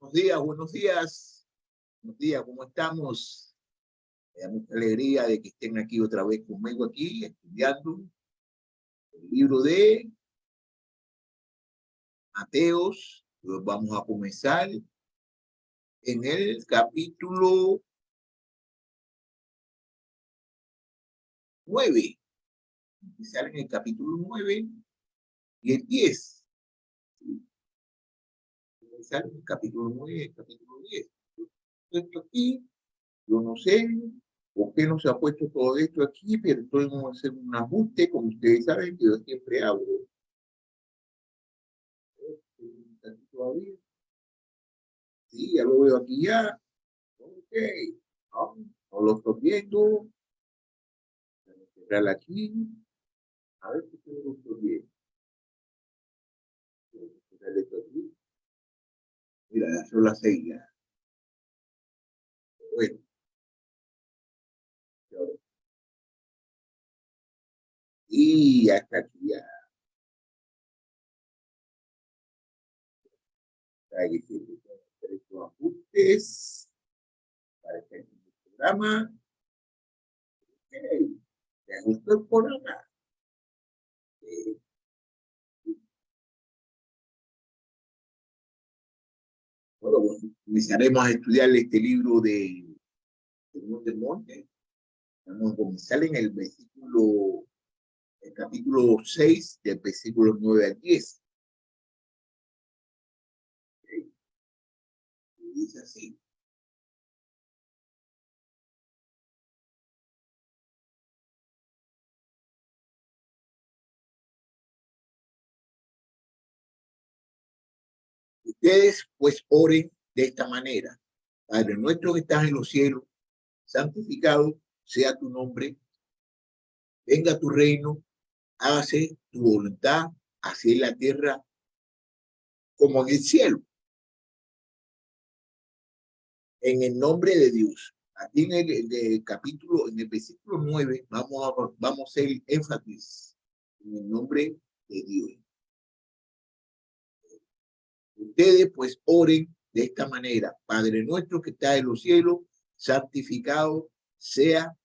Buenos días, buenos días. Buenos días, ¿cómo estamos? Me da mucha alegría de que estén aquí otra vez conmigo aquí, estudiando el libro de Mateos. Vamos a comenzar en el capítulo 9. Empezar en el capítulo 9 y el 10. Empezar en el capítulo 9 y el capítulo 10. Esto aquí, yo no sé por qué no se ha puesto todo esto aquí, pero entonces vamos a hacer un ajuste, como ustedes saben que yo siempre hago. Todavía. Sí, ya lo veo aquí ya. Ok. No lo estoy viendo. Cerrar aquí. A ver si lo estoy viendo. Cerrar esto aquí. Mira, ya son las 6 ya. Bueno, y hasta aquí ya. Hay que hacer estos ajustes para este programa. Ok. Me gustó el programa. Eh, bueno, comenzaremos a estudiar este libro de Monte. Vamos a comenzar en el capítulo 6, del versículo 9 al 10. ¿Okay? Dice así: ustedes pues oren de esta manera: Padre nuestro que estás en los cielos, santificado sea tu nombre, venga tu reino, hágase tu voluntad, así en la tierra como en el cielo. En el nombre de Dios. Aquí en el capítulo, en el versículo 9, vamos a hacer énfasis en el nombre de Dios. Ustedes pues oren de esta manera: Padre nuestro que está en los cielos, santificado sea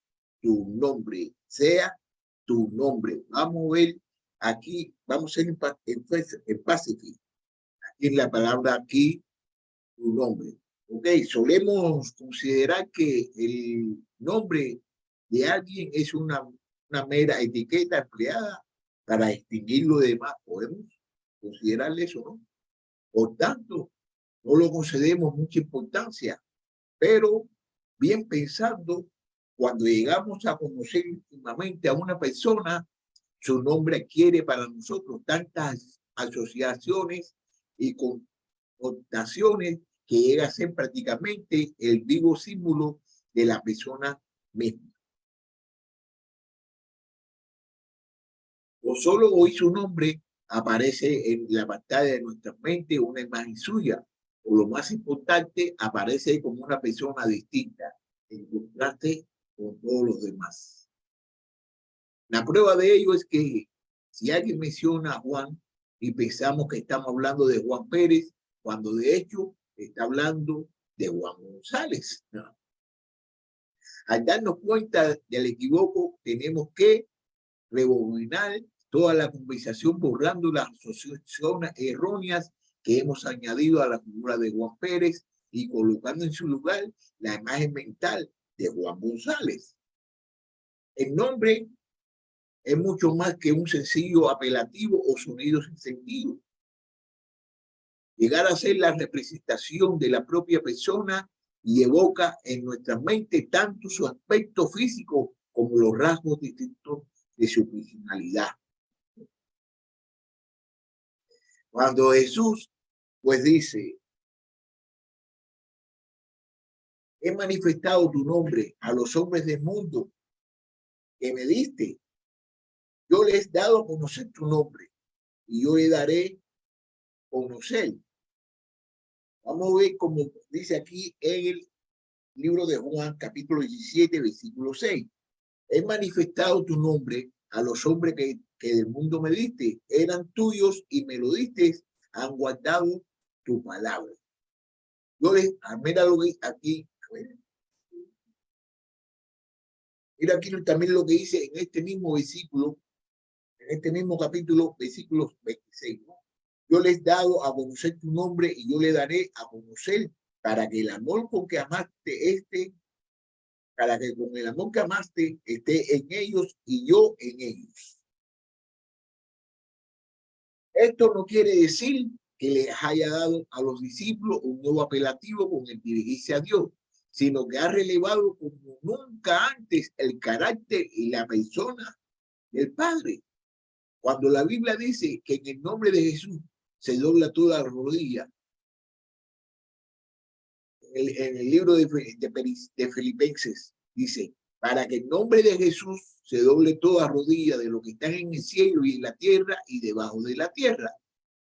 tu nombre, sea tu nombre. Vamos a ver aquí, vamos a ser en Pacific. Aquí en la palabra aquí, tu nombre. Ok, solemos considerar que el nombre de alguien es una mera etiqueta empleada para distinguir lo demás. Podemos considerarle eso, ¿no? Por tanto, no lo concedemos mucha importancia, pero bien pensando, cuando llegamos a conocer íntimamente a una persona, su nombre adquiere para nosotros tantas asociaciones y connotaciones que llega a ser prácticamente el vivo símbolo de la persona misma. O solo oír su nombre, aparece en la pantalla de nuestra mente una imagen suya, o lo más importante, aparece como una persona distinta, en contraste con todos los demás. La prueba de ello es que si alguien menciona a Juan y pensamos que estamos hablando de Juan Pérez, cuando de hecho está hablando de Juan González, ¿no? Al darnos cuenta del equivoco, tenemos que rebobinar toda la conversación borrando las asociaciones erróneas que hemos añadido a la figura de Juan Pérez y colocando en su lugar la imagen mental de Juan González. El nombre es mucho más que un sencillo apelativo o sonido sin sentido. Llegar a ser la representación de la propia persona y evoca en nuestra mente tanto su aspecto físico como los rasgos distintos de su personalidad. Cuando Jesús pues dice: he manifestado tu nombre a los hombres del mundo que me diste, yo les he dado a conocer tu nombre y yo le daré a conocer. Vamos a ver como dice aquí en el libro de Juan, capítulo 17, versículo 6. He manifestado tu nombre a los hombres que del mundo me diste, eran tuyos y me lo diste, han guardado tu palabra. Yo les, mira lo que aquí, mira aquí también lo que dice en este mismo versículo, en este mismo capítulo, versículo 26, ¿no? Yo les he dado a conocer tu nombre y yo le daré a conocer para que el amor con que amaste para que con el amor que amaste esté en ellos y yo en ellos. Esto no quiere decir que les haya dado a los discípulos un nuevo apelativo con el dirigirse a Dios, sino que ha relevado como nunca antes el carácter y la persona del Padre. Cuando la Biblia dice que en el nombre de Jesús se dobla toda la rodilla, en el libro de Filipenses dice, para que en nombre de Jesús se doble toda rodilla de lo que están en el cielo y en la tierra y debajo de la tierra.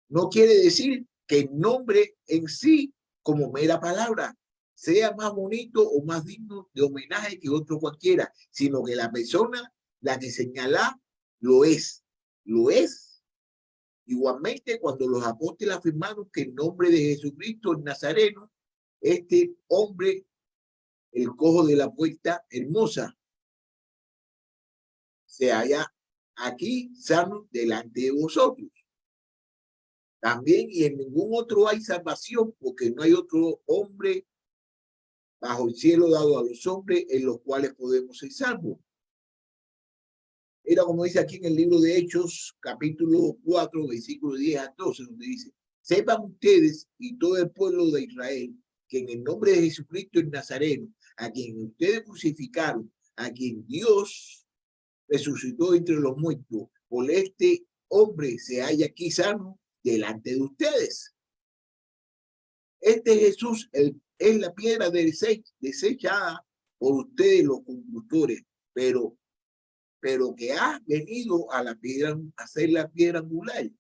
No quiere decir que el nombre en sí, como mera palabra, sea más bonito o más digno de homenaje que otro cualquiera, sino que la persona, la que señala, lo es. Lo es. Igualmente, cuando los apóstoles afirmaron que en nombre de Jesucristo el Nazareno, este hombre, el cojo de la puerta hermosa, se halla aquí sano delante de vosotros. También y en ningún otro hay salvación, porque no hay otro hombre bajo el cielo dado a los hombres en los cuales podemos ser salvos. Era como dice aquí en el libro de Hechos, capítulo 4, versículo 10 a 12, donde dice, sepan ustedes y todo el pueblo de Israel que en el nombre de Jesucristo el Nazareno, a quien ustedes crucificaron, a quien Dios resucitó entre los muertos, por este hombre se halla aquí sano delante de ustedes. Este Jesús es la piedra desechada por ustedes los constructores, pero que ha venido a la piedra, a ser la piedra angular.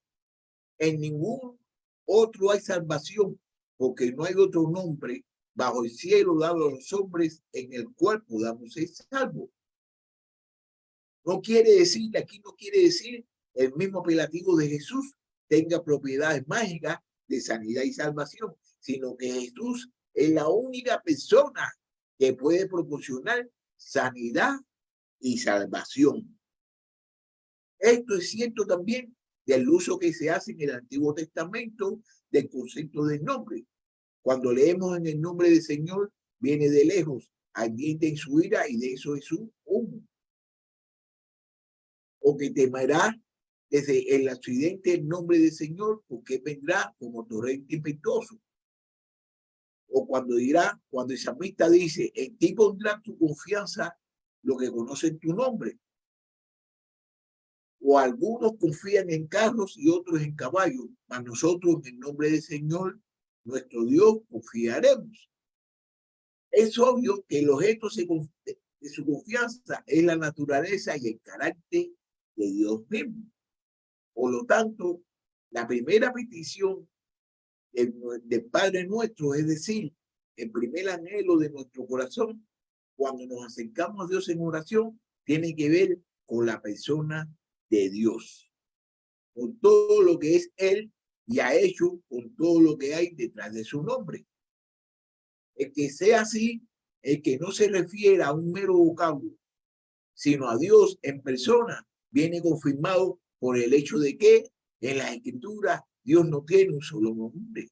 En ningún otro hay salvación, porque no hay otro nombre bajo el cielo dado a los hombres en el cual podamos ser salvos. No quiere decir, aquí no quiere decir el mismo apelativo de Jesús tenga propiedades mágicas de sanidad y salvación, sino que Jesús es la única persona que puede proporcionar sanidad y salvación. Esto es cierto también del uso que se hace en el Antiguo Testamento del concepto del nombre. Cuando leemos en el nombre del Señor, viene de lejos, ardiente en su ira y de eso es su humo. O que temerá desde el accidente el nombre del Señor, porque vendrá como torrente impetuoso. O cuando dirá, cuando el salmista dice, en ti pondrá tu confianza lo que conocen tu nombre. O algunos confían en carros y otros en caballos, mas nosotros en el nombre del Señor, nuestro Dios, confiaremos. Es obvio que el objeto de su confianza es la naturaleza y el carácter de Dios mismo. Por lo tanto, la primera petición del Padre nuestro, es decir, el primer anhelo de nuestro corazón, cuando nos acercamos a Dios en oración, tiene que ver con la persona de Dios, con todo lo que es Él y ha hecho, con todo lo que hay detrás de su nombre. El que sea así, el que no se refiere a un mero vocablo, sino a Dios en persona, viene confirmado por el hecho de que en las Escrituras Dios no tiene un solo nombre,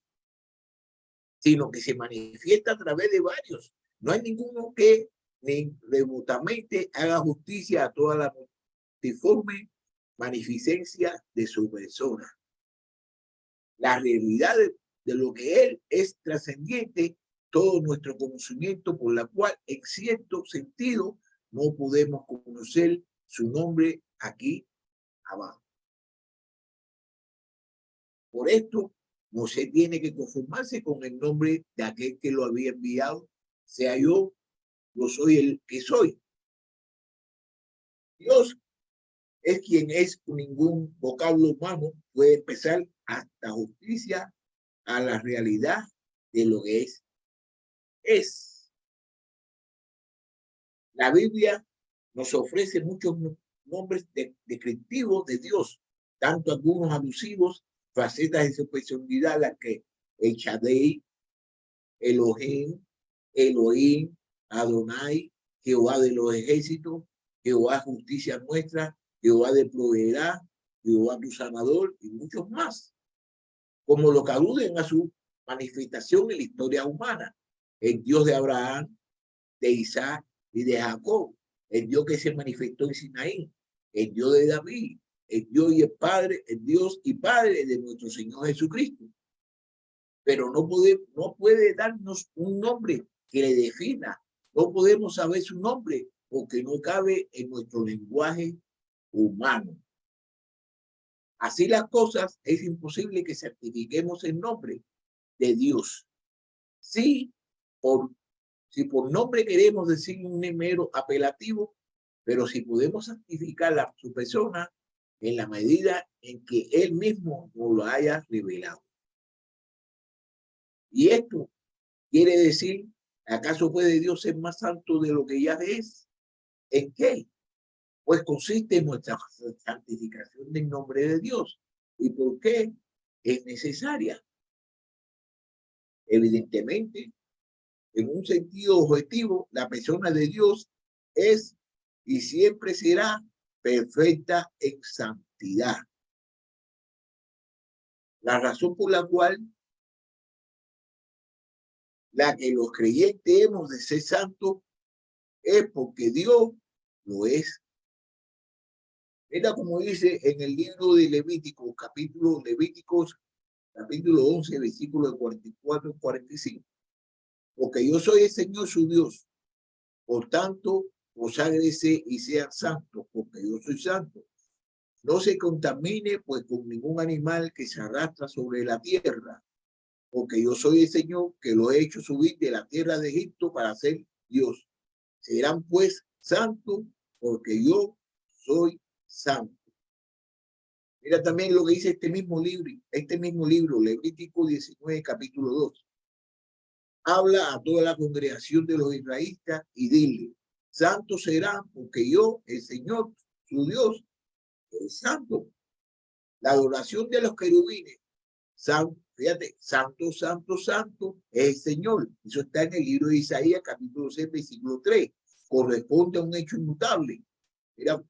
sino que se manifiesta a través de varios. No hay ninguno que ni remotamente haga justicia a toda la multiforme magnificencia de su persona. La realidad de lo que Él es trascendiente, todo nuestro conocimiento, por la cual en cierto sentido no podemos conocer su nombre aquí abajo. Por esto, Moisés tiene que conformarse con el nombre de aquel que lo había enviado, sea yo soy el que soy. Dios es quien es, ningún vocablo humano puede empezar hasta justicia a la realidad de lo que es. La Biblia nos ofrece muchos nombres descriptivos de Dios, tanto algunos alusivos, facetas de su personalidad, la que el Shaddai, Elohim, Elohim, Adonai, Jehová de los ejércitos, Jehová justicia nuestra, Jehová de proveerá, Jehová tu sanador y muchos más, como lo que aluden a su manifestación en la historia humana. El Dios de Abraham, de Isaac y de Jacob, el Dios que se manifestó en Sinaí, el Dios de David, el Dios y el Padre, el Dios y Padre de nuestro Señor Jesucristo. Pero no puede darnos un nombre que le defina. No podemos saber su nombre porque no cabe en nuestro lenguaje humano. Así las cosas, es imposible que certifiquemos el nombre de Dios. Si por nombre queremos decir un mero apelativo, pero si podemos santificar a su persona en la medida en que Él mismo nos lo haya revelado. Y esto quiere decir, ¿acaso puede Dios ser más santo de lo que ya es? ¿En qué? Pues consiste en nuestra santificación del nombre de Dios. ¿Y por qué es necesaria? Evidentemente, en un sentido objetivo, la persona de Dios es y siempre será perfecta en santidad. La razón por la cual la que los creyentes hemos de ser santos es porque Dios lo es. Mira como dice en el libro de Levíticos, capítulo 11, versículos 44 y 45. Porque yo soy el Señor su Dios. Por tanto, conságrese y sean santos, porque yo soy santo. No se contamine pues con ningún animal que se arrastra sobre la tierra, porque yo soy el Señor que lo he hecho subir de la tierra de Egipto para ser Dios. Serán pues santos, porque yo soy santo. Mira también lo que dice este mismo libro, Levítico 19, capítulo 2. Habla a toda la congregación de los israelitas y dile, santos serán porque yo, el Señor, su Dios, es santo. La adoración de los querubines, fíjate, santo, santo, santo, es el Señor. Eso está en el libro de Isaías, capítulo 6, versículo 3. Corresponde a un hecho inmutable. Mira,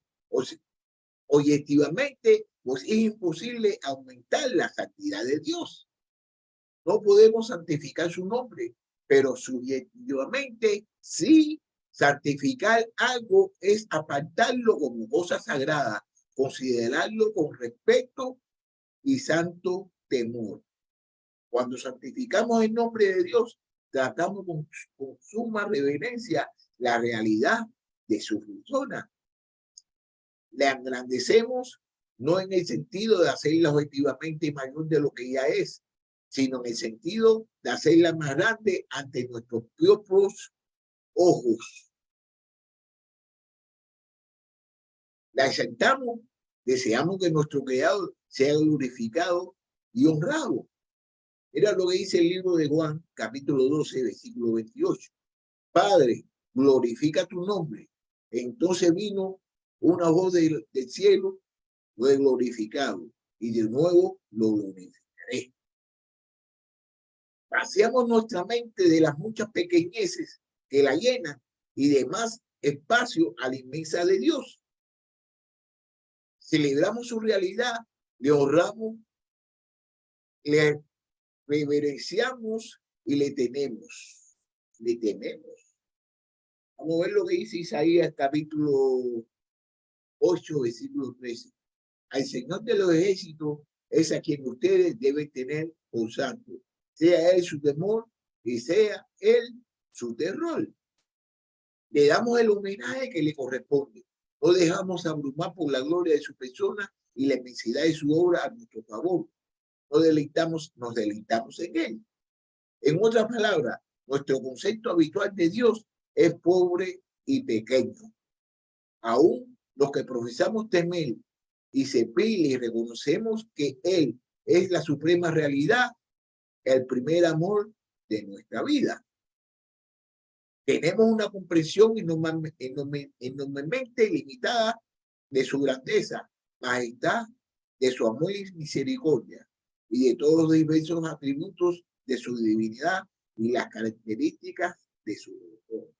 objetivamente, pues es imposible aumentar la santidad de Dios. No podemos santificar su nombre, pero subjetivamente sí, santificar algo es apartarlo como cosa sagrada, considerarlo con respeto y santo temor. Cuando santificamos el nombre de Dios, tratamos con suma reverencia la realidad de su persona. Le engrandecemos no en el sentido de hacerla objetivamente mayor de lo que ya es, sino en el sentido de hacerla más grande ante nuestros propios ojos. La exaltamos, deseamos que nuestro Creador sea glorificado y honrado. Era lo que dice el libro de Juan, capítulo 12, versículo 28. Padre, glorifica tu nombre. Entonces vino una voz del cielo, lo he glorificado y de nuevo lo glorificaré. Vaciamos nuestra mente de las muchas pequeñeces que la llenan y de más espacio a la inmensa de Dios. Celebramos su realidad, le honramos, le reverenciamos y le tememos. Le tememos. Vamos a ver lo que dice Isaías capítulo 8, versículo 13. Al Señor de los ejércitos es a quien ustedes deben tener por santo. Sea Él su temor y sea Él su terror. Le damos el homenaje que le corresponde. No dejamos abrumar por la gloria de su persona y la inmensidad de su obra a nuestro favor. Nos deleitamos en Él. En otras palabras, nuestro concepto habitual de Dios es pobre y pequeño. Aún los que profesamos temer y servir y reconocemos que Él es la suprema realidad, el primer amor de nuestra vida. Tenemos una comprensión enormemente limitada de su grandeza, majestad, de su amor y misericordia, y de todos los diversos atributos de su divinidad y las características de su autor.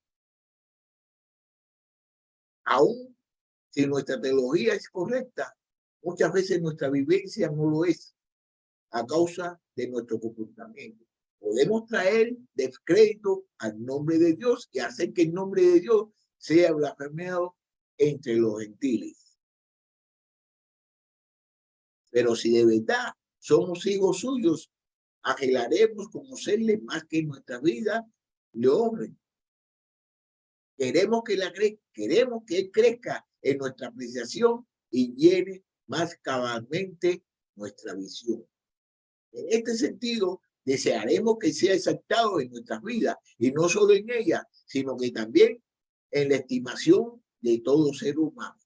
Aún si nuestra teología es correcta, muchas veces nuestra vivencia no lo es a causa de nuestro comportamiento. Podemos traer descrédito al nombre de Dios y hacer que el nombre de Dios sea blasfemado entre los gentiles. Pero si de verdad somos hijos suyos, anhelaremos conocerle más que nuestra vida le honren. Queremos que él crezca en nuestra apreciación y llene más cabalmente nuestra visión. En este sentido, desearemos que sea exaltado en nuestras vidas y no solo en ellas, sino que también en la estimación de todo ser humano.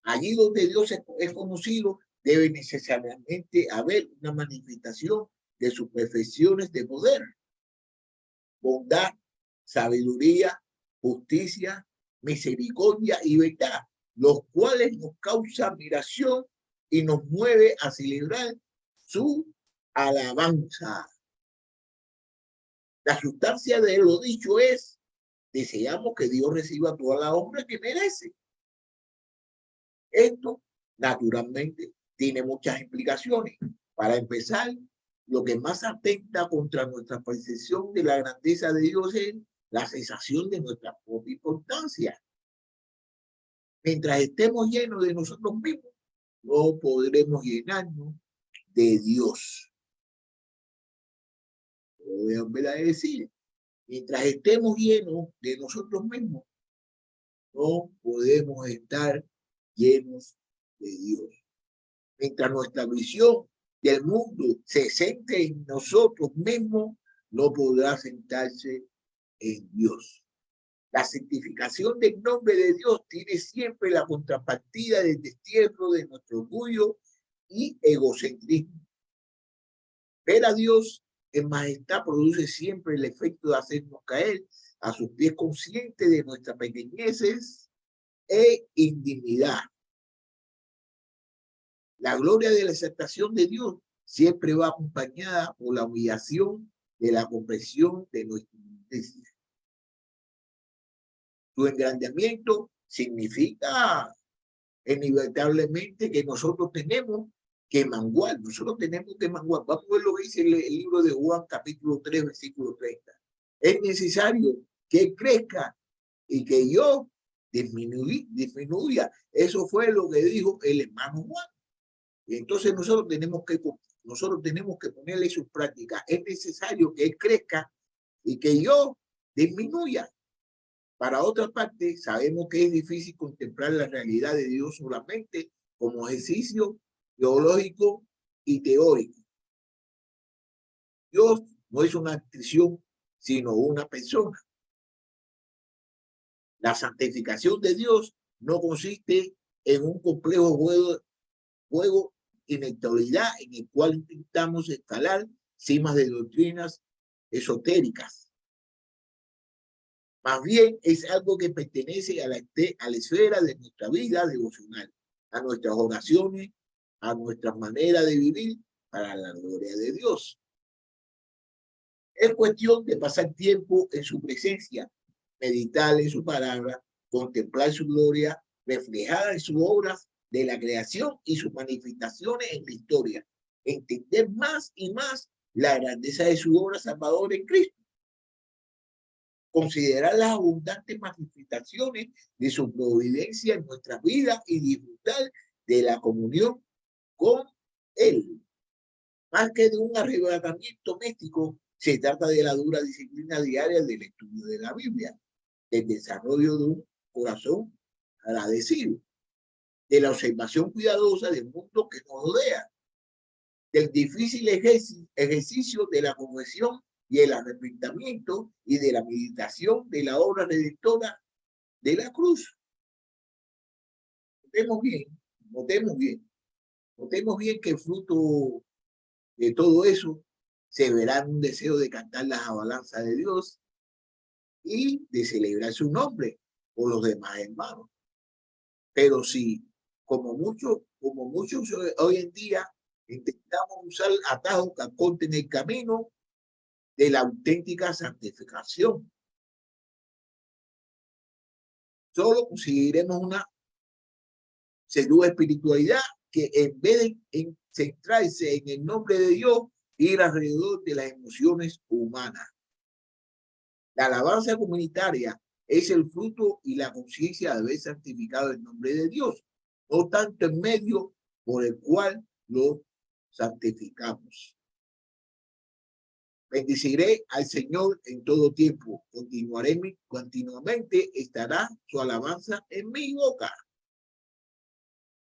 Allí donde Dios es conocido, debe necesariamente haber una manifestación de sus perfecciones de poder, bondad, sabiduría, justicia, misericordia y verdad, los cuales nos causa admiración y nos mueve a celebrar su alabanza. La sustancia de lo dicho es, deseamos que Dios reciba toda la honra que merece. Esto, naturalmente, tiene muchas implicaciones. Para empezar, lo que más atenta contra nuestra percepción de la grandeza de Dios es la sensación de nuestra propia importancia. Mientras estemos llenos de nosotros mismos, no podremos llenarnos de Dios. Lo voy a volver a decir. Mientras estemos llenos de nosotros mismos, no podemos estar llenos de Dios. Mientras nuestra visión del mundo se centre en nosotros mismos, no podrá sentarse en Dios. La santificación del nombre de Dios tiene siempre la contrapartida del destierro de nuestro orgullo y egocentrismo. Ver a Dios en majestad produce siempre el efecto de hacernos caer a sus pies conscientes de nuestras pequeñeces e indignidad. La gloria de la exaltación de Dios siempre va acompañada por la humillación de la comprensión de nuestra injusticia. Su engrandecimiento significa inevitablemente que nosotros tenemos que menguar. Vamos a ver lo que dice el libro de Juan, capítulo 3, versículo 30. Es necesario que crezca y que yo disminuya. Eso fue lo que dijo el hermano Juan. Y entonces nosotros tenemos que ponerle sus prácticas. Es necesario que él crezca y que yo disminuya. Para otra parte, sabemos que es difícil contemplar la realidad de Dios solamente como ejercicio teológico y teórico. Dios no es una acción, sino una persona. La santificación de Dios no consiste en un complejo juego inestabilidad en el cual intentamos escalar cimas de doctrinas esotéricas. Más bien es algo que pertenece a la esfera de nuestra vida devocional, a nuestras oraciones, a nuestra manera de vivir para la gloria de Dios. Es cuestión de pasar tiempo en su presencia, meditar en su palabra, contemplar su gloria reflejada en sus obras de la creación y sus manifestaciones en la historia, entender más y más la grandeza de su obra salvadora en Cristo, considerar las abundantes manifestaciones de su providencia en nuestras vidas y disfrutar de la comunión con Él. Más que de un arrebatamiento místico, se trata de la dura disciplina diaria del estudio de la Biblia, del desarrollo de un corazón agradecido, de la observación cuidadosa del mundo que nos rodea, del difícil ejercicio de la confesión y el arrepentimiento y de la meditación de la obra redentora de la cruz. Notemos bien que el fruto de todo eso se verá en un deseo de cantar las alabanzas de Dios y de celebrar su nombre por los demás hermanos. Pero si, como muchos hoy en día, intentamos usar atajos que acorten el camino de la auténtica santificación. Solo conseguiremos una segura espiritualidad que en vez de centrarse en el nombre de Dios, ir alrededor de las emociones humanas. La alabanza comunitaria es el fruto y la conciencia de haber santificado el nombre de Dios, no tanto el medio por el cual lo santificamos. Bendiciré al Señor en todo tiempo. Continuamente estará su alabanza en mi boca.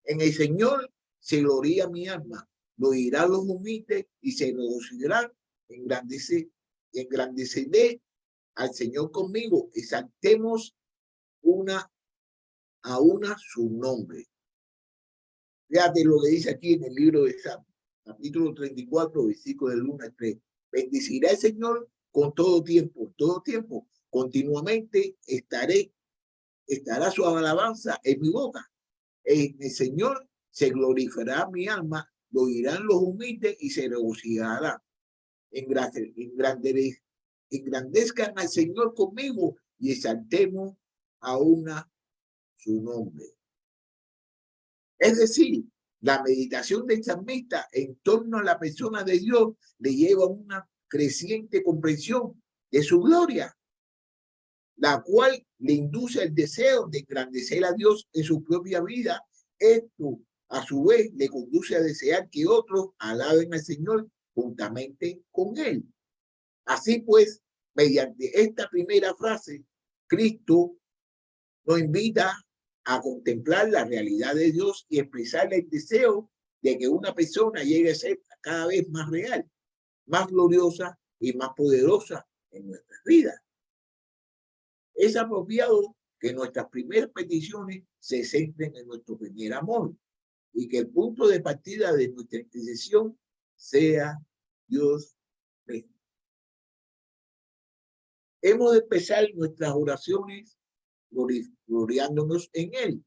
En el Señor se gloria mi alma. Lo oirán los humildes y se regocijarán. Engrandeceré al Señor conmigo. Exaltemos a una su nombre. Fíjate lo que dice aquí en el libro de Salmos, capítulo 34, versículo del 1 al 3. Bendecirá al Señor con todo tiempo, continuamente estará su alabanza en mi boca. En el Señor se glorificará mi alma, lo oirán los humildes y se regocijarán. Engrandezcan al Señor conmigo y exaltemos a una su nombre. Es decir, la meditación del salmista en torno a la persona de Dios le lleva a una creciente comprensión de su gloria, la cual le induce el deseo de engrandecer a Dios en su propia vida. Esto, a su vez, le conduce a desear que otros alaben al Señor juntamente con él. Así pues, mediante esta primera frase, Cristo nos invita a contemplar la realidad de Dios y expresarle el deseo de que una persona llegue a ser cada vez más real, más gloriosa y más poderosa en nuestras vidas. Es apropiado que nuestras primeras peticiones se centren en nuestro primer amor y que el punto de partida de nuestra intercesión sea Dios mismo. Hemos de empezar nuestras oraciones gloriándonos en Él.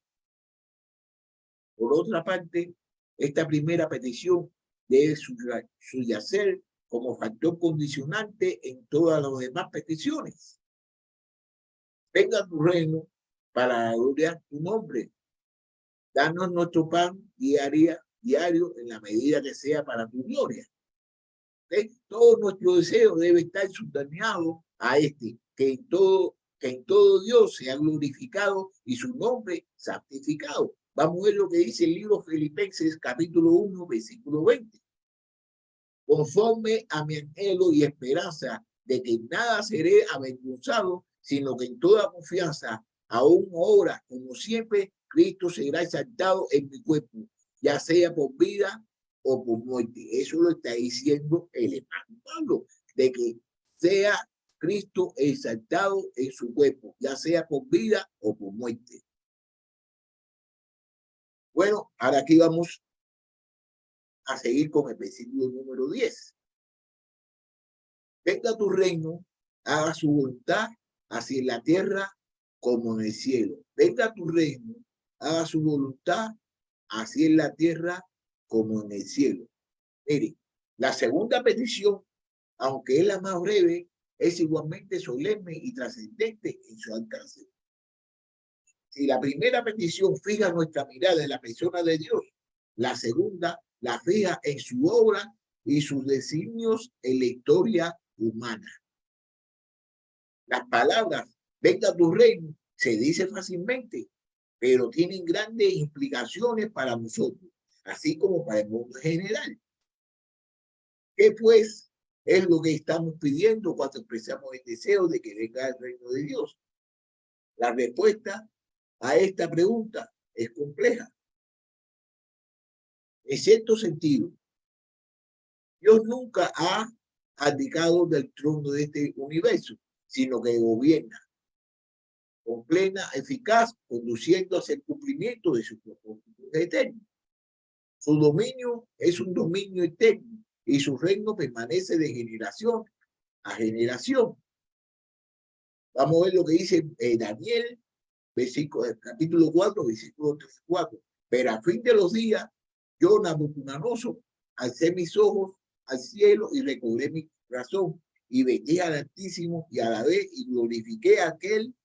Por otra parte, esta primera petición debe subyacer como factor condicionante en todas las demás peticiones. Venga tu reino para gloriar tu nombre. Danos nuestro pan diario en la medida que sea para tu gloria. Todo nuestro deseo debe estar subordinado a que en todo Dios sea glorificado y su nombre santificado. Vamos a ver lo que dice el libro Filipenses, capítulo 1, versículo 20. Conforme a mi anhelo y esperanza de que nada seré avergonzado, sino que en toda confianza, aún ahora, como siempre, Cristo será exaltado en mi cuerpo, ya sea por vida o por muerte. Eso lo está diciendo el hermano Pablo, de que sea Cristo exaltado en su cuerpo, ya sea por vida o por muerte. Bueno, ahora aquí vamos a seguir con el versículo número 10. Venga tu reino, haga su voluntad, así en la tierra como en el cielo. Venga tu reino, haga su voluntad, así en la tierra como en el cielo. Mire, la segunda petición, aunque es la más breve, es igualmente solemne y trascendente en su alcance. Si la primera petición fija nuestra mirada en la persona de Dios, la segunda la fija en su obra y sus designios en la historia humana. Las palabras, venga tu reino, se dice fácilmente, pero tienen grandes implicaciones para nosotros, así como para el mundo en general. ¿Qué pues es lo que estamos pidiendo cuando expresamos el deseo de que venga el reino de Dios? La respuesta a esta pregunta es compleja. En cierto sentido, Dios nunca ha abdicado del trono de este universo, sino que gobierna con plena eficaz, conduciendo hacia el cumplimiento de sus propósitos eternos. Su dominio es un dominio eterno y su reino permanece de generación a generación. Vamos a ver lo que dice Daniel, capítulo 4, versículo 34. Pero a fin de los días, yo, Nabucodonosor, alcé mis ojos al cielo y recobré mi razón y bendije al Altísimo y alabé y glorifiqué a aquel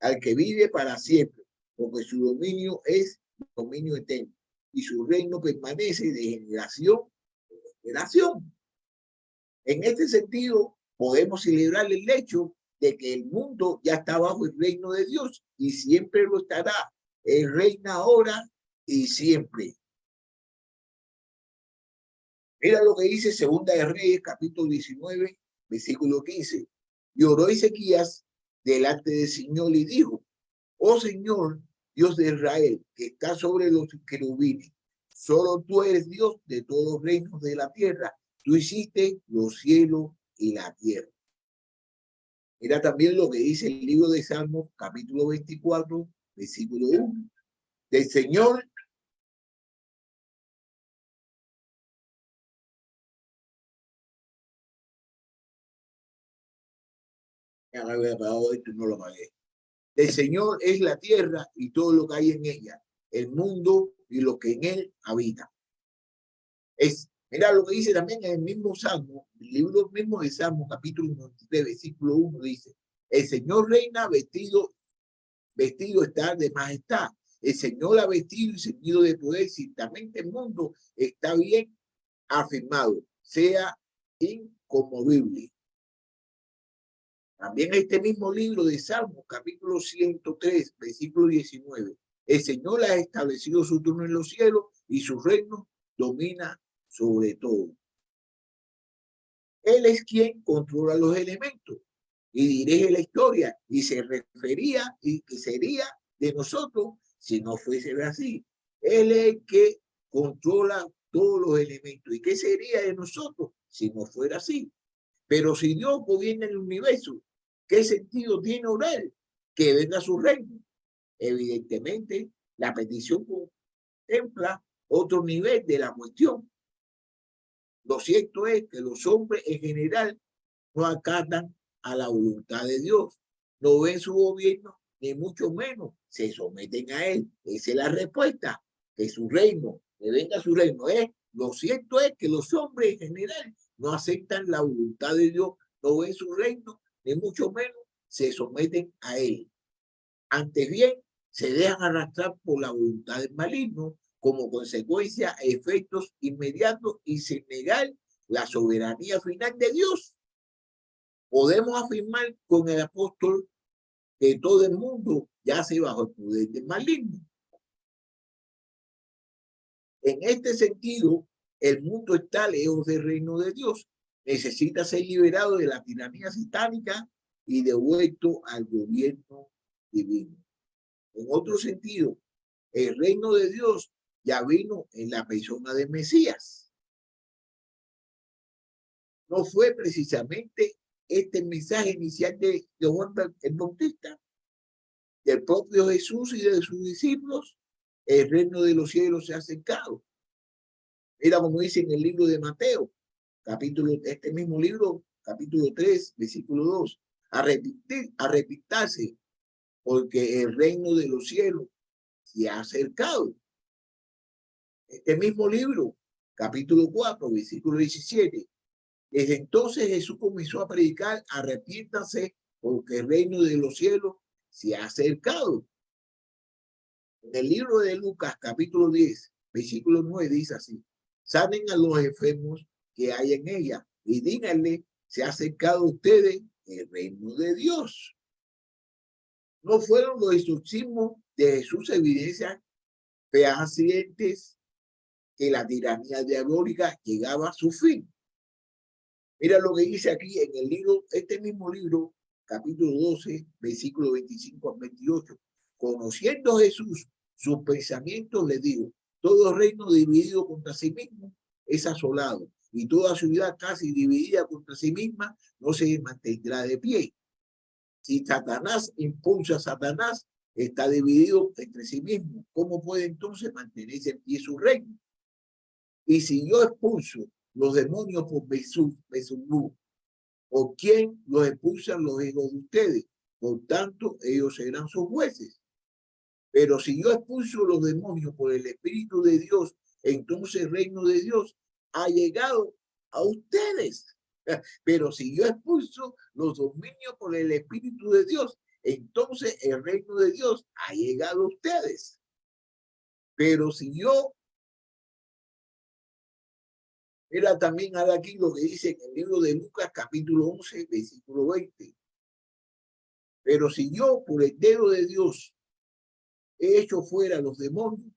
al que vive para siempre, porque su dominio es dominio eterno y su reino permanece de generación en generación. En este sentido, podemos celebrar el hecho de que el mundo ya está bajo el reino de Dios y siempre lo estará. Él reina ahora y siempre. Mira lo que dice Segunda de Reyes, capítulo 19, versículo 15. Y oró Ezequías delante del Señor y dijo: oh Señor, Dios de Israel, que está sobre los querubines, solo tú eres Dios de todos los reinos de la tierra. Tú hiciste los cielos y la tierra. Mira también lo que dice el libro de Salmos, capítulo 24, versículo 1. Del Señor no lo pagué. Del Señor es la tierra y todo lo que hay en ella, el mundo y lo que en él habita. Mira lo que dice también en el mismo Salmo, el libro mismo de Salmo, capítulo 93, versículo 1, dice: el Señor reina vestido está de majestad. El Señor ha vestido y ceñido de poder. Ciertamente el mundo está bien afirmado, sea inconmovible. También este mismo libro de Salmos, capítulo 103, versículo 19. El Señor ha establecido su trono en los cielos y su reino domina sobre todo. Él es quien controla los elementos y dirige la historia, y se refería y que sería de nosotros si no fuese así. Él es el que controla todos los elementos. ¿Y qué sería de nosotros si no fuera así? Pero si Dios gobierna el universo, ¿qué sentido tiene orar que venga su reino? Evidentemente, la petición contempla otro nivel de la cuestión. Lo cierto es que los hombres en general no acatan a la voluntad de Dios, no ven su gobierno, ni mucho menos se someten a él. Esa es la respuesta, que su reino, que venga su reino. Lo cierto es que los hombres en general no aceptan la voluntad de Dios, no ven su reino, ni mucho menos se someten a él. Antes bien, se dejan arrastrar por la voluntad del maligno, como consecuencia a efectos inmediatos y sin negar la soberanía final de Dios. Podemos afirmar con el apóstol que todo el mundo yace bajo el poder del maligno. En este sentido, el mundo está lejos del reino de Dios. Necesita ser liberado de la tiranía satánica y devuelto al gobierno divino. En otro sentido, el reino de Dios ya vino en la persona de Mesías. No fue precisamente este mensaje inicial de Juan el Bautista, del propio Jesús y de sus discípulos: el reino de los cielos se ha acercado. Mira como dice en el libro de Mateo, este mismo libro, capítulo 3, versículo 2. Arrepentirse, porque el reino de los cielos se ha acercado. Este mismo libro, capítulo 4, versículo 17. Desde entonces Jesús comenzó a predicar: arrepiéntanse, porque el reino de los cielos se ha acercado. En el libro de Lucas, capítulo 10, versículo 9, dice así: sanen a los enfermos que hay en ella y díganle: se ha acercado a ustedes el reino de Dios. No fueron los exorcismos de Jesús evidencias fehacientes que la tiranía diabólica llegaba a su fin. Mira lo que dice aquí en el libro, este mismo libro, capítulo 12, versículo 25 al 28. Conociendo Jesús sus pensamientos, le dijo: todo reino dividido contra sí mismo es asolado, y toda ciudad casi dividida contra sí misma no se mantendrá de pie. Si Satanás impulsa a Satanás, está dividido entre sí mismo. ¿Cómo puede entonces mantenerse en pie su reino? Y si yo expulso los demonios por Beelzebú, ¿por quién los expulsan los hijos de ustedes? Por tanto, ellos serán sus jueces. Pero si yo expulso los demonios por el Espíritu de Dios, entonces el reino de Dios ha llegado a ustedes. Pero si yo expulso los dominios por el Espíritu de Dios, entonces el reino de Dios ha llegado a ustedes. Pero si yo, mira también ahora aquí lo que dice en el libro de Lucas, capítulo 11, versículo 20. Pero si yo, por el dedo de Dios, he hecho fuera los demonios,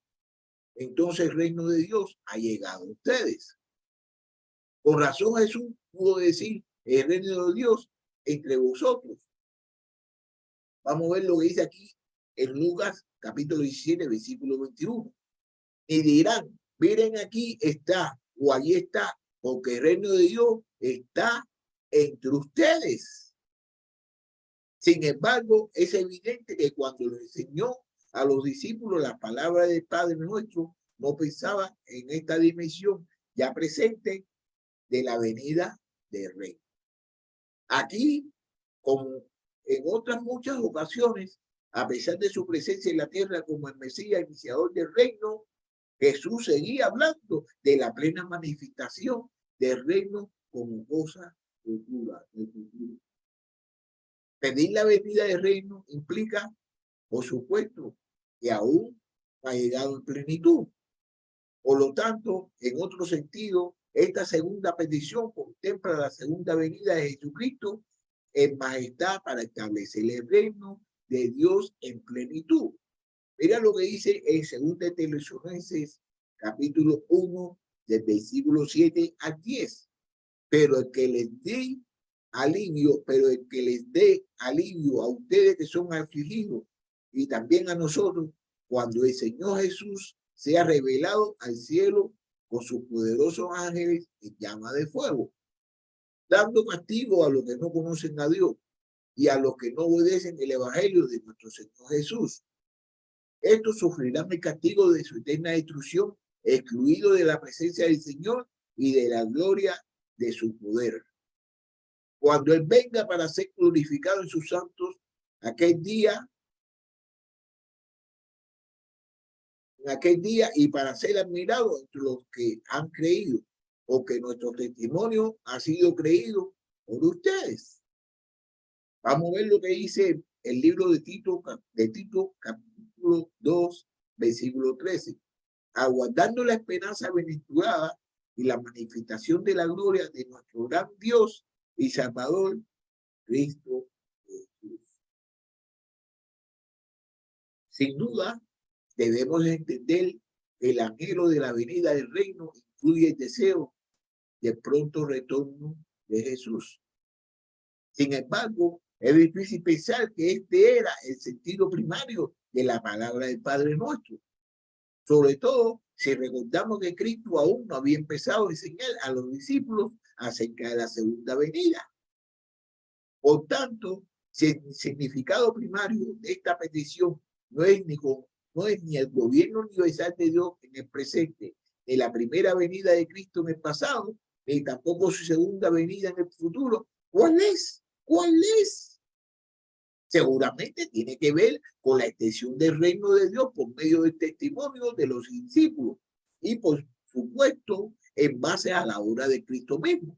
entonces el reino de Dios ha llegado a ustedes. Con razón Jesús pudo decir, el reino de Dios entre vosotros. Vamos a ver lo que dice aquí en Lucas, capítulo 17, versículo 21. Y dirán, miren aquí está, o allí está, porque el reino de Dios está entre ustedes. Sin embargo, es evidente que cuando le enseñó a los discípulos la palabra del Padre nuestro, no pensaba en esta dimensión ya presente de la venida del Rey. Aquí, como en otras muchas ocasiones, a pesar de su presencia en la tierra como el Mesías, iniciador del reino, Jesús seguía hablando de la plena manifestación del reino como cosa futura. Pedir la venida del reino implica, por supuesto, que aún no ha llegado en plenitud. Por lo tanto, en otro sentido, esta segunda petición contempla la segunda venida de Jesucristo en majestad para establecer el reino de Dios en plenitud. Mira lo que dice en 2 Tesalonicenses, capítulo 1, del versículo 7 al 10. Pero el que les dé alivio a ustedes que son afligidos y también a nosotros, cuando el Señor Jesús sea revelado al cielo con sus poderosos ángeles en llama de fuego, dando castigo a los que no conocen a Dios y a los que no obedecen el evangelio de nuestro Señor Jesús. Estos sufrirán el castigo de su eterna destrucción, excluido de la presencia del Señor y de la gloria de su poder. Cuando Él venga para ser glorificado en sus santos, aquel día y para ser admirado entre los que han creído, porque nuestro testimonio ha sido creído por ustedes. Vamos a ver lo que dice el libro de Tito capítulo 2, versículo 13. Aguardando la esperanza bienaventurada y la manifestación de la gloria de nuestro gran Dios y Salvador, Cristo Jesús. Sin duda, debemos entender que el anhelo de la venida del reino incluye el deseo del pronto retorno de Jesús. Sin embargo, es difícil pensar que este era el sentido primario de la palabra del Padre nuestro. Sobre todo si recordamos que Cristo aún no había empezado a enseñar a los discípulos acerca de la segunda venida. Por tanto, si el significado primario de esta petición no es ni el gobierno universal de Dios en el presente, ni la primera venida de Cristo en el pasado, ni tampoco su segunda venida en el futuro, ¿cuál es? ¿Cuál es? Seguramente tiene que ver con la extensión del reino de Dios por medio del testimonio de los discípulos y, por supuesto, en base a la obra de Cristo mismo.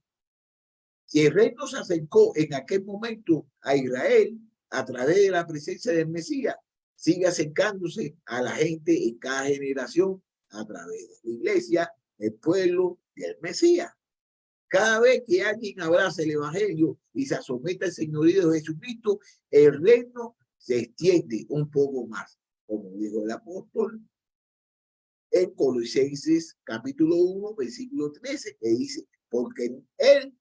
Si el reino se acercó en aquel momento a Israel a través de la presencia del Mesías, sigue acercándose a la gente en cada generación a través de la iglesia, el pueblo y el Mesías. Cada vez que alguien abraza el evangelio y se somete al señorío de Jesucristo, el reino se extiende un poco más, como dijo el apóstol en Colosenses capítulo 1, versículo 13, que dice, porque Él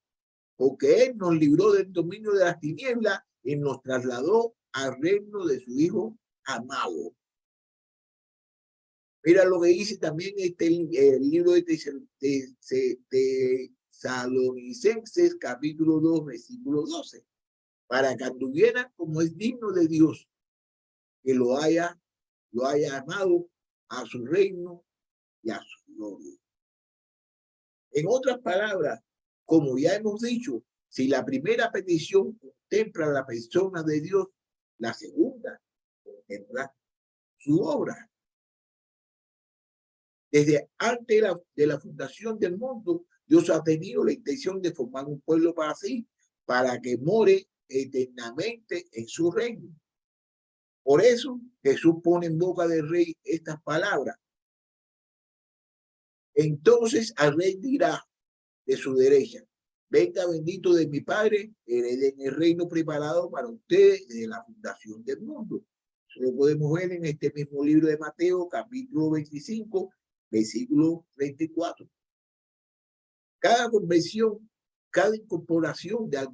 nos libró del dominio de las tinieblas y nos trasladó al reino de su Hijo amado. Mira lo que dice también el libro de Tesalonicenses, capítulo 2, versículo 12. Para que anduvieran como es digno de Dios, que lo haya amado a su reino y a su gloria. En otras palabras, como ya hemos dicho, si la primera petición contempla la persona de Dios, la segunda contempla su obra. Desde antes de la fundación del mundo, Dios ha tenido la intención de formar un pueblo para sí, para que more eternamente en su reino. Por eso Jesús pone en boca del rey estas palabras. Entonces al rey dirá de su derecha: venga bendito de mi Padre, hereden el reino preparado para ustedes desde la fundación del mundo. Eso lo podemos ver en este mismo libro de Mateo, capítulo 25, versículo 34. Cada conversión, cada incorporación de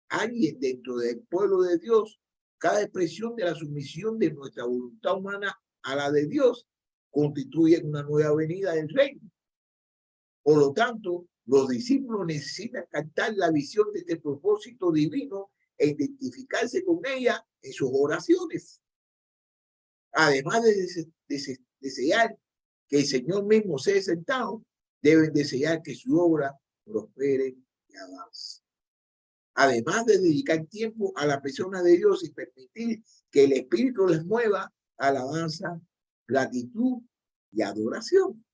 alguien dentro del pueblo de Dios, cada expresión de la sumisión de nuestra voluntad humana a la de Dios, constituye una nueva venida del reino. Por lo tanto, los discípulos necesitan captar la visión de este propósito divino e identificarse con ella en sus oraciones. Además de desear que el Señor mismo sea sentado, deben desear que su obra prospere y avance. Además de dedicar tiempo a la persona de Dios y permitir que el Espíritu les mueva, alabanza, gratitud y adoración.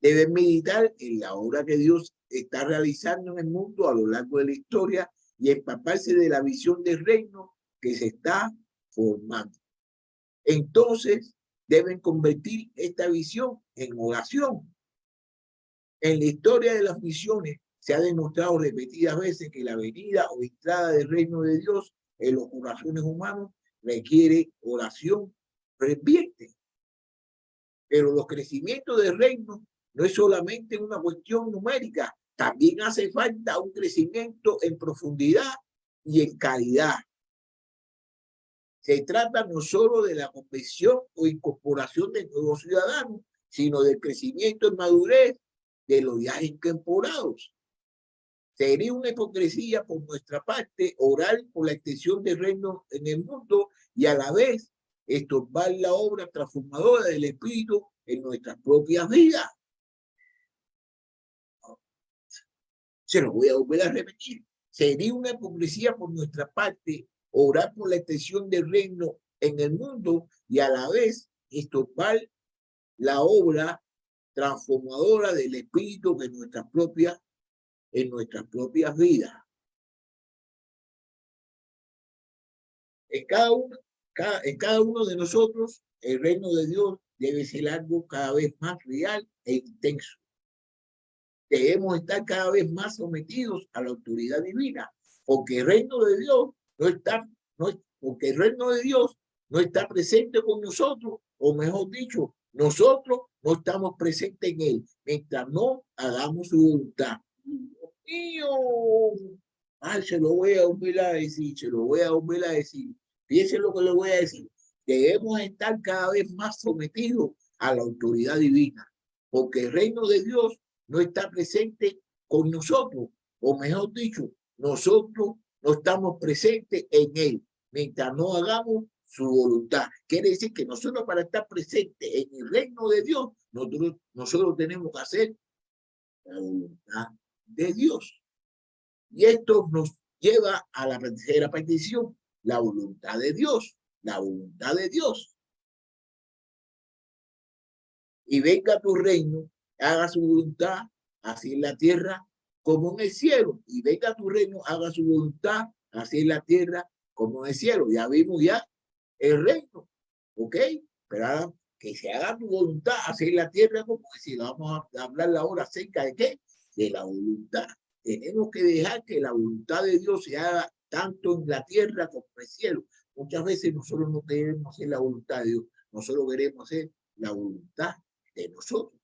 Deben meditar en la obra que Dios está realizando en el mundo a lo largo de la historia y empaparse de la visión del reino que se está formando. Entonces, deben convertir esta visión en oración. En la historia de las misiones se ha demostrado repetidas veces que la venida o entrada del reino de Dios en los corazones humanos requiere oración ferviente. Pero los crecimientos del reino no es solamente una cuestión numérica, también hace falta un crecimiento en profundidad y en calidad. Se trata no solo de la conversión o incorporación de nuevos ciudadanos, sino del crecimiento en madurez de los ya incorporados. Sería una hipocresía por nuestra parte orar por la extensión del reino en el mundo y a la vez estorbar la obra transformadora del Espíritu en nuestras propias vidas. Se lo voy a volver a repetir. Sería una hipocresía por nuestra parte orar por la extensión del reino en el mundo y a la vez estorbar la obra transformadora del Espíritu en nuestras propias vidas. En cada uno de nosotros, el reino de Dios debe ser algo cada vez más real e intenso. Debemos estar cada vez más sometidos a la autoridad divina, porque el reino de Dios porque el reino de Dios no está presente con nosotros, o mejor dicho, nosotros no estamos presentes en él, mientras no hagamos su voluntad. ¡Mío! Ay, se lo voy a volver a decir, Fíjense lo que le voy a decir. Debemos estar cada vez más sometidos a la autoridad divina, porque el reino de Dios no está presente con nosotros, o mejor dicho, nosotros no estamos presentes en él, mientras no hagamos su voluntad. Quiere decir que nosotros, para estar presentes en el reino de Dios, nosotros tenemos que hacer la voluntad de Dios. Y esto nos lleva a la tercera petición, la voluntad de Dios, la voluntad de Dios. Y venga tu reino, haga su voluntad, así en la tierra como en el cielo. Y venga tu reino, haga su voluntad, así en la tierra como en el cielo. Ya vimos ya el reino, ¿ok? Pero ahora que se haga tu voluntad, así en la tierra como en el cielo. Vamos a hablar ahora acerca de qué, de la voluntad. Tenemos que dejar que la voluntad de Dios se haga tanto en la tierra como en el cielo. Muchas veces nosotros no queremos hacer la voluntad de Dios, nosotros queremos hacer la voluntad de nosotros.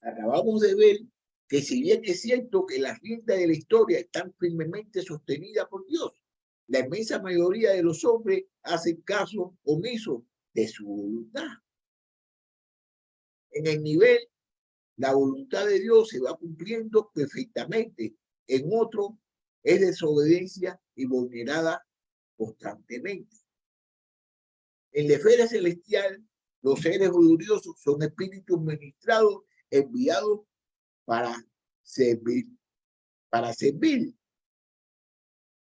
Acabamos de ver que si bien es cierto que las riendas de la historia están firmemente sostenidas por Dios, la inmensa mayoría de los hombres hacen caso omiso de su voluntad. En el nivel, la voluntad de Dios se va cumpliendo perfectamente. En otro, es desobediencia y vulnerada constantemente. En la esfera celestial, los seres gloriosos son espíritus ministrados, enviados para servir.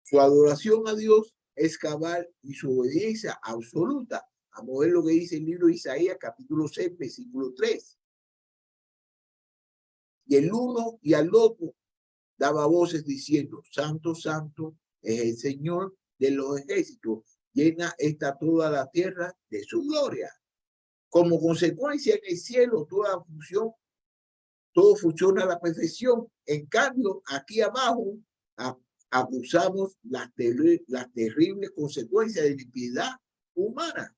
Su adoración a Dios es cabal y su obediencia absoluta. Vamos a ver lo que dice el libro de Isaías, capítulo 6, versículo 3. y el uno y al otro daba voces diciendo, Santo, Santo es el Señor de los ejércitos, llena esta toda la tierra de su gloria. Como consecuencia en el cielo todo funciona a la perfección. En cambio, aquí abajo acusamos las terribles consecuencias de la impiedad humana,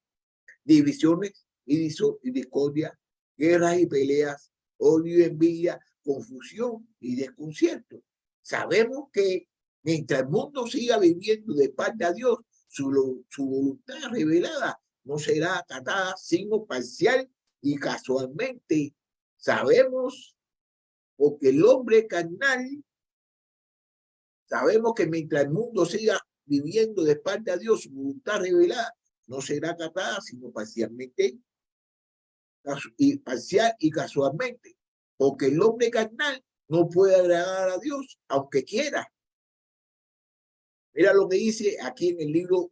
divisiones y discordia, guerras y peleas, odio y envidia, confusión y desconcierto. Sabemos que mientras el mundo siga viviendo de parte a Dios, su voluntad revelada no será acatada, sino parcial y casualmente. Sabemos, porque el hombre carnal, sabemos que mientras el mundo siga viviendo de parte a Dios, su voluntad revelada no será acatada, sino parcialmente, parcial y casualmente, porque el hombre carnal no puede agradar a Dios, aunque quiera. Mira lo que dice aquí en el libro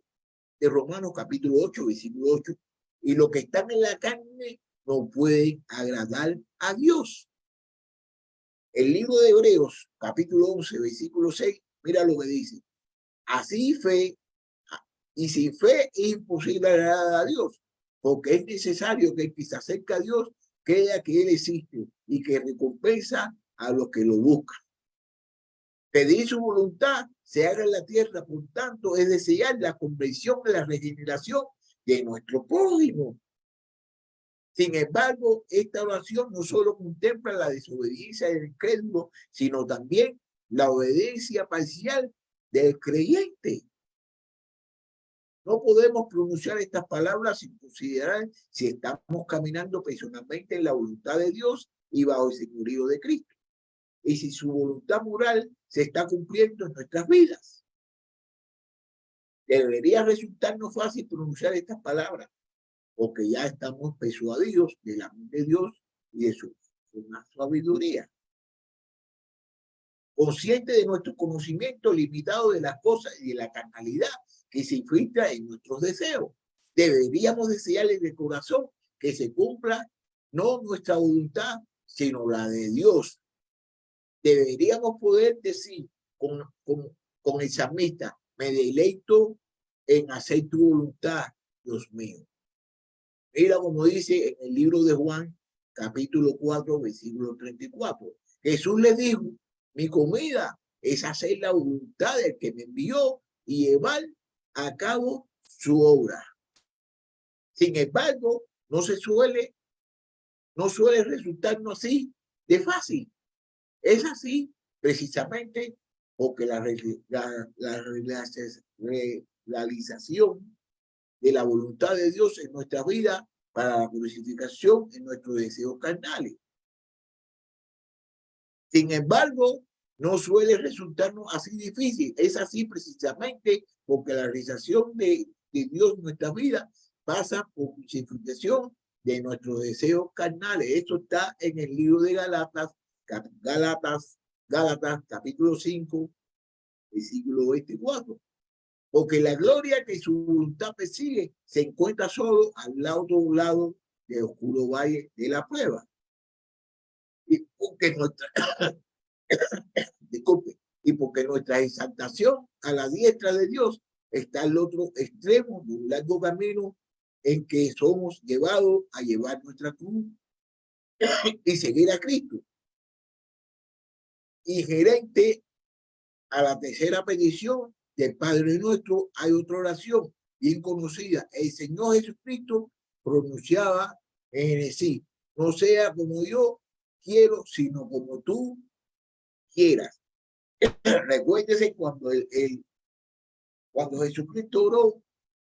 de Romanos, capítulo 8, versículo 8. Y los que están en la carne no pueden agradar a Dios. El libro de Hebreos, capítulo 11, versículo 6, mira lo que dice. Así fe, y sin fe es imposible agradar a Dios, porque es necesario que el que se acerca a Dios crea que Él existe y que recompensa a los que lo buscan. Pedir su voluntad se haga en la tierra, por tanto, es desear la conversión de la regeneración de nuestro prójimo. Sin embargo, esta oración no solo contempla la desobediencia del incrédulo, sino también la obediencia parcial del creyente. No podemos pronunciar estas palabras sin considerar si estamos caminando personalmente en la voluntad de Dios y bajo el señorío de Cristo, y si su voluntad moral se está cumpliendo en nuestras vidas. Debería resultarnos fácil pronunciar estas palabras, porque ya estamos persuadidos del amor de Dios y de su sabiduría. Consciente de nuestro conocimiento limitado de las cosas y de la carnalidad que se infiltra en nuestros deseos, deberíamos desearle de corazón que se cumpla no nuestra voluntad, sino la de Dios. Deberíamos poder decir con el salmista, me deleito en hacer tu voluntad, Dios mío. Mira como dice en el libro de Juan, capítulo 4, versículo 34. Jesús le dijo, mi comida es hacer la voluntad del que me envió y llevar a cabo su obra. Sin embargo, no suele resultarnos así de fácil. Es así precisamente porque la realización de la voluntad de Dios en nuestra vida para la glorificación en nuestros deseos carnales. Sin embargo, no suele resultarnos así difícil. Es así precisamente porque la realización de Dios en nuestra vida pasa por crucifixión de nuestros deseos carnales. Esto está en el libro de Gálatas, capítulo 5, versículo 24. Porque la gloria que su voluntad persigue se encuentra solo al otro lado del oscuro valle de la prueba. Y porque nuestra exaltación a la diestra de Dios está al otro extremo de un largo camino en que somos llevados a llevar nuestra cruz y seguir a Cristo. Inherente a la tercera petición del Padre Nuestro hay otra oración bien conocida. El Señor Jesucristo pronunciaba en sí, no sea como yo quiero, sino como tú quieras. Recuérdese cuando Jesucristo oró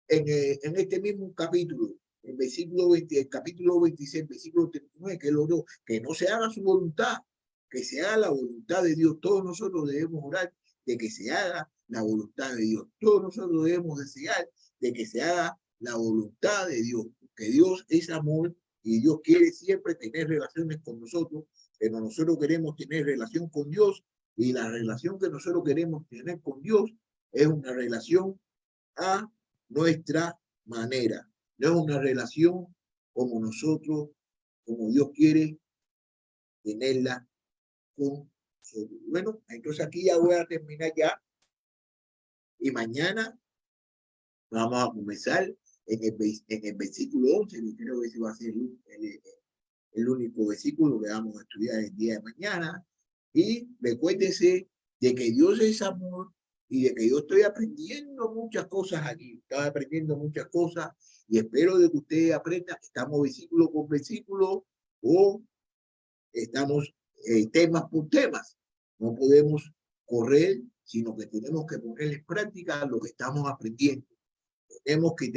en este mismo capítulo, el capítulo 26, versículo 39, que él oró, que no se haga su voluntad, que se haga la voluntad de Dios. Todos nosotros debemos orar de que se haga la voluntad de Dios. Todos nosotros debemos desear de que se haga la voluntad de Dios, porque Dios es amor y Dios quiere siempre tener relaciones con nosotros, pero nosotros queremos tener relación con Dios y la relación que nosotros queremos tener con Dios es una relación a nuestra manera. No es una relación como nosotros, como Dios quiere tenerla con nosotros. Bueno, entonces aquí ya voy a terminar ya. Y mañana vamos a comenzar en el versículo 11, que creo que ese va a ser el único versículo que vamos a estudiar el día de mañana. Y recuérdese de que Dios es amor y de que yo estoy aprendiendo muchas cosas aquí. Estoy aprendiendo muchas cosas y espero de que ustedes aprendan. Estamos versículo por versículo o estamos temas por temas. No podemos correr, sino que tenemos que poner en práctica lo que estamos aprendiendo. Tenemos que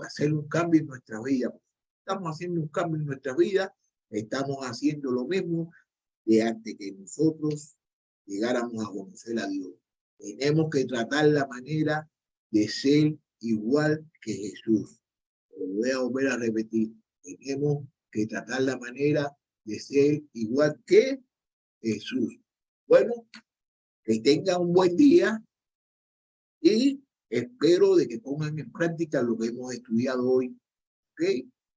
hacer un cambio en nuestra vida. Estamos haciendo un cambio en nuestra vida, estamos haciendo lo mismo de antes que nosotros llegáramos a conocer a Dios. Tenemos que tratar la manera de ser igual que Jesús. Lo voy a volver a repetir. Tenemos que tratar la manera de ser igual que Jesús. Bueno, que tengan un buen día y espero de que pongan en práctica lo que hemos estudiado hoy. ¿Ok?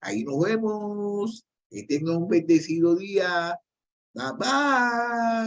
Ahí nos vemos. Que tengan un bendecido día. Bye bye.